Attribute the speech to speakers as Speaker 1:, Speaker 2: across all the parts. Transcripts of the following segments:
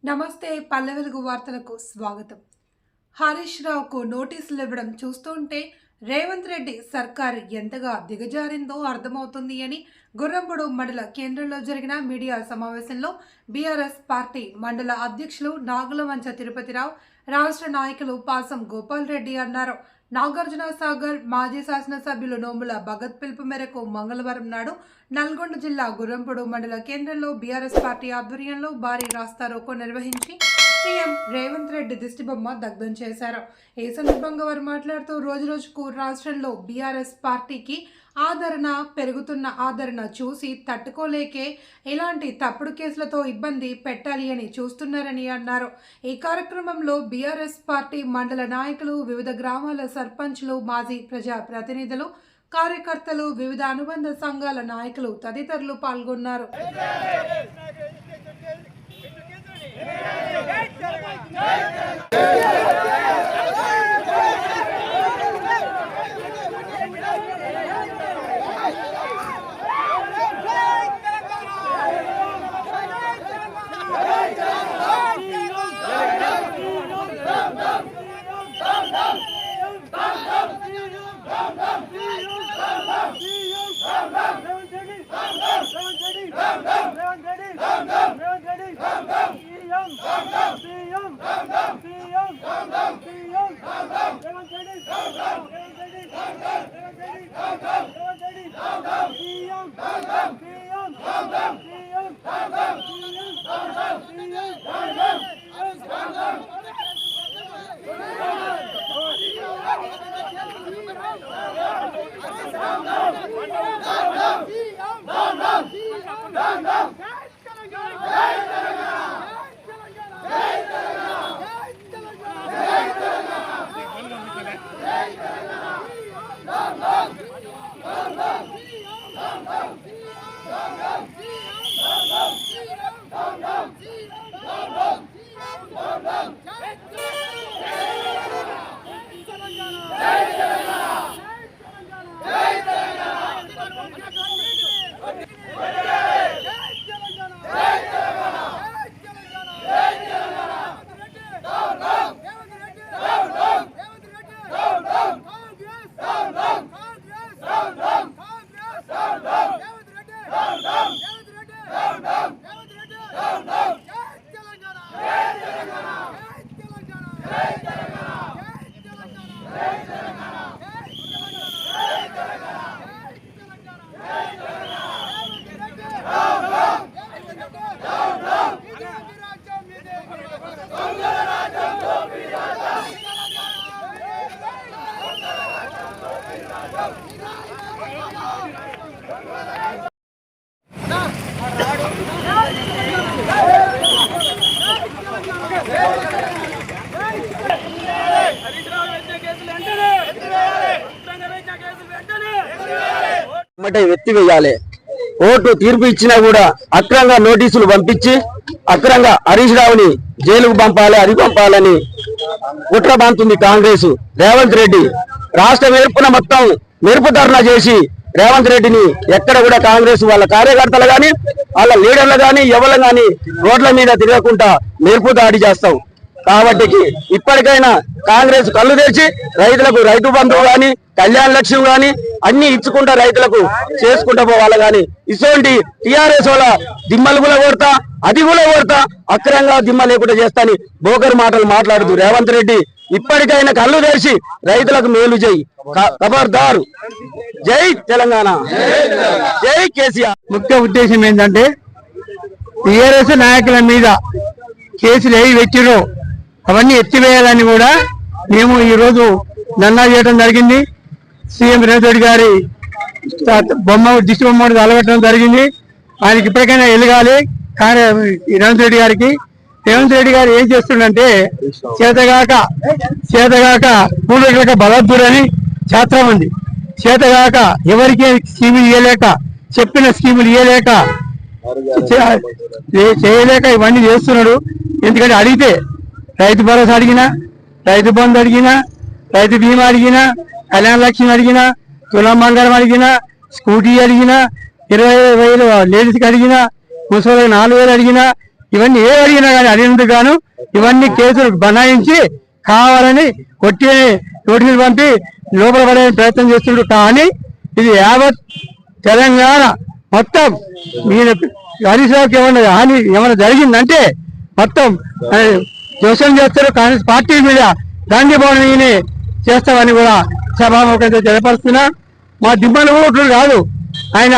Speaker 1: నమస్తే పల్లె వెలుగు వార్తలకు స్వాగతం. హరీష్ రావుకు నోటీసులు ఇవ్వడం చూస్తుంటే రేవంత్ రెడ్డి సర్కార్ ఎంతగా దిగజారిందో అర్థమవుతుంది అని గుర్రంపొడు మండల కేంద్రంలో జరిగిన మీడియా సమావేశంలో బీఆర్ఎస్ పార్టీ మండల అధ్యక్షులు నాగులవంచ తిరుపతిరావు, రాష్ట్ర నాయకులు పాసం గోపాల్ రెడ్డి అన్నారు. నాగార్జున సాగర్ మాజీ శాసనసభ్యులు నోముల భగత్ పిలుపు మేరకు మంగళవారం నాడు నల్గొండ జిల్లా గుర్రంపొడు మండల కేంద్రంలో బీఆర్ఎస్ పార్టీ ఆధ్వర్యంలో భారీ రాస్తారోకో నిర్వహించి సీఎం రేవంత్ రెడ్డి దిష్టిబొమ్మ దగ్ధం చేశారు. ఈ సందర్భంగా వారు మాట్లాడుతూ రోజురోజుకు రాష్ట్రంలో బీఆర్ఎస్ పార్టీకి పెరుగుతున్న ఆదరణ చూసి తట్టుకోలేకే ఇలాంటి తప్పుడు కేసులతో ఇబ్బంది పెట్టాలి అని చూస్తున్నారని అన్నారు. ఈ కార్యక్రమంలో బీఆర్ఎస్ పార్టీ మండల నాయకులు, వివిధ గ్రామాల సర్పంచ్లు, మాజీ ప్రజా ప్రతినిధులు, కార్యకర్తలు, వివిధ అనుబంధ సంఘాల నాయకులు తదితరులు పాల్గొన్నారు.
Speaker 2: ఎత్తివేయాలి. కోర్టు తీర్పు ఇచ్చినా కూడా అక్రంగా నోటీసులు పంపించి అక్రంగా హరీష్ రావుని జైలుకు పంపాలి, అది పంపాలని కుట్ర బాంతుంది కాంగ్రెస్. రేవంత్ రెడ్డి రాష్ట్ర మొత్తం మెరుపు ధర్నా చేసి రేవంత్ రెడ్డిని ఎక్కడ కూడా కాంగ్రెస్ వాళ్ళ కార్యకర్తలు గాని వాళ్ళ లీడర్లు గాని ఎవరు గాని రోడ్ల మీద తిరగకుండా మెరుపు దాడి చేస్తాం. కాబట్టి ఇప్పటికైనా కాంగ్రెస్ కళ్ళు తెరిచి రైతులకు రైతు బంధువు గాని, కళ్యాణ లక్ష్యం గాని అన్ని ఇచ్చుకుంటా రైతులకు చేసుకుంటా పోవాలి. గాని ఇటువంటి టిఆర్ఎస్ వాళ్ళ దిమ్మలు కూడా కొడతా, అది కూడా కొడతా, అక్రంగా దిమ్మ లేకుండా చేస్తాని బోకర్ మాటలు మాట్లాడుతూ రేవంత్ రెడ్డి ఇప్పటికైనా కళ్ళు తెరిచి రైతులకు మేలు చేయి. ఖబర్దారు. జై తెలంగాణ, జై కేసీఆర్.
Speaker 3: ముఖ్య ఉద్దేశం ఏంటంటే టిఆర్ఎస్ నాయకుల మీద కేసులు ఏవి పెట్టిరో అవన్నీ ఎత్తివేయాలని కూడా మేము ఈరోజు ధర్నా చేయడం జరిగింది. సీఎం రేవంత్ రెడ్డి గారి దిష్టి బొమ్మ అలగట్టడం జరిగింది. ఆయనకి ఇప్పటికైనా ఎలగాలి. కానీ రేవంత్ రెడ్డి గారు ఏం చేస్తుండంటే చేతగాక పూర్వక బలద్దురని శాస్త్రం ఉంది. చేతగాక ఎవరికి స్కీములు ఇవ్వలేక, చెప్పిన స్కీములు ఇవ్వలేక, చేయలేక ఇవన్నీ చేస్తున్నాడు. ఎందుకంటే అడిగితే రైతు భరోసా అడిగినా, రైతు బంధు అడిగినా, రైతు బీమా అడిగినా, కళ్యాణ లక్ష్యం అడిగినా, తులం బంగారం అడిగినా, స్కూటీ అడిగినా, 20,000 లేడీస్కి అడిగినా, ముసలికి 4,000 అడిగినా, ఇవన్నీ ఏ అడిగినా కానీ అడిగినందుకు గాను ఇవన్నీ కేసులు బనాయించి కావాలని కొట్టి నోటీసులు పంపి లోపల పడే ప్రయత్నం చేస్తుండ్రు. కానీ ఇది యావత్ తెలంగాణ మొత్తం ఈయన హరీష్ రావుకి ఏమైనా జరిగిందంటే మొత్తం జోస్యం చేస్తారు. కాంగ్రెస్ పార్టీ మీద గాంధీ భవన్ ఈయన చేస్తామని కూడా సభాముఖంగా తెలియపరుస్తున్నా. మా దిమ్మలు కూడా కాదు, ఆయన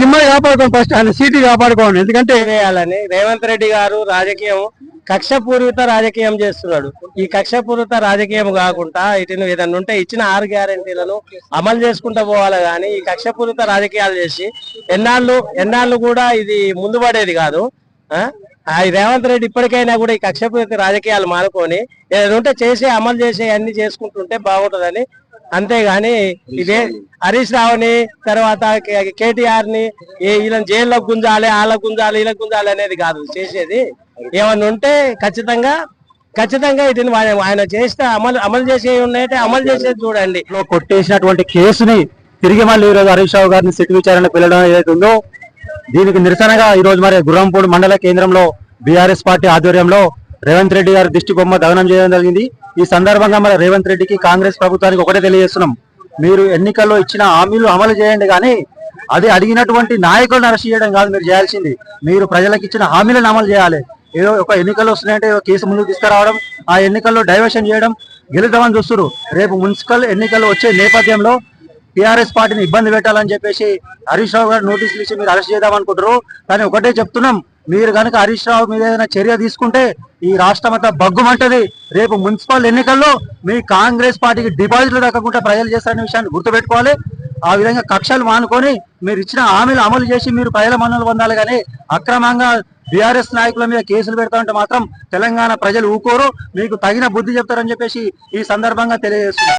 Speaker 3: దిమ్మలు కాపాడుకోండి, ఫస్ట్ ఆయన సీటు కాపాడుకోండి. ఎందుకంటే
Speaker 4: వేయాలని రేవంత్ రెడ్డి గారు రాజకీయం కక్షపూరిత రాజకీయం చేస్తున్నాడు. ఈ కక్షపూరిత రాజకీయం కాకుండా ఇటు ఏదన్నా ఉంటే ఇచ్చిన 6 గ్యారెంటీలను అమలు చేసుకుంటూ పోవాలి. కానీ ఈ కక్షపూరిత రాజకీయాలు చేసి ఎన్నాళ్ళు కూడా ఇది ముందు పడేది కాదు. రేవంత్ రెడ్డి ఇప్పటికైనా కూడా ఈ కక్షపూరిత రాజకీయాలు మానుకొని ఏదైనా ఉంటే చేసి అమలు చేసి అన్ని చేసుకుంటుంటే బాగుంటుందని. అంతేగాని ఇదే హరీష్ రావుని తర్వాత కేటీఆర్ ని వీళ్ళని జైల్లో గుంజాలి, వాళ్ళకు గుంజాలి, వీళ్ళకి గుంజాలి అనేది కాదు చేసేది. ఏమన్నా ఉంటే ఖచ్చితంగా ఇది ఆయన చేస్తే అమలు చేసే ఉన్నాయంటే అమలు చేసేది చూడండి.
Speaker 2: కొట్టేసినటువంటి కేసుని తిరిగి మళ్ళీ ఈరోజు హరీష్ రావు గారిని సిట్ విచారణ పిలవడం ఏదైతే ఉందో దీనికి నిరసనగా ఈ రోజు మరి గుర్రంపూడి మండల కేంద్రంలో బీఆర్ఎస్ పార్టీ ఆధ్వర్యంలో రేవంత్ రెడ్డి గారి దిష్టి బొమ్మ దహనం చేయడం జరిగింది. ఈ సందర్భంగా మరి రేవంత్ రెడ్డికి కాంగ్రెస్ ప్రభుత్వానికి ఒకటే తెలియజేస్తున్నాం, మీరు ఎన్నికల్లో ఇచ్చిన హామీలు అమలు చేయండి, కానీ అది అడిగినటువంటి నాయకులను అరెస్ట్ చేయడం కాదు మీరు చేయాల్సింది. మీరు ప్రజలకు ఇచ్చిన హామీలను అమలు చేయాలి. ఏదో ఒక ఎన్నికలు వస్తున్నాయంటే కేసు ముందుకు తీసుకురావడం, ఆ ఎన్నికల్లో డైవర్షన్ చేయడం, గెలుద్దామని చూస్తున్నారు. రేపు మున్సిపల్ ఎన్నికలు వచ్చే నేపథ్యంలో టీఆర్ఎస్ పార్టీని ఇబ్బంది పెట్టాలని చెప్పేసి హరీష్ రావు గారు నోటీసులు ఇచ్చి మీరు అరెస్ట్ చేద్దామనుకుంటారు. కానీ ఒకటే చెప్తున్నాం, మీరు కనుక హరీష్ రావు మీద ఏదైనా చర్య తీసుకుంటే ఈ రాష్ట్రం అంతా బగ్గుమంటది. రేపు మున్సిపల్ ఎన్నికల్లో మీ కాంగ్రెస్ పార్టీకి డిపాజిట్లు దక్కకుండా ప్రజలు చేస్తారనే విషయాన్ని గుర్తుపెట్టుకోవాలి. ఆ విధంగా కక్షలు మానుకొని మీరు ఇచ్చిన హామీలు అమలు చేసి మీరు ప్రజల మన్నలు పొందాలి. కానీ అక్రమంగా బీఆర్ఎస్ నాయకుల మీద కేసులు పెడతామంటే మాత్రం తెలంగాణ ప్రజలు ఊకోరు, మీకు తగిన బుద్ధి చెప్తారని చెప్పేసి ఈ సందర్భంగా తెలియజేస్తున్నారు.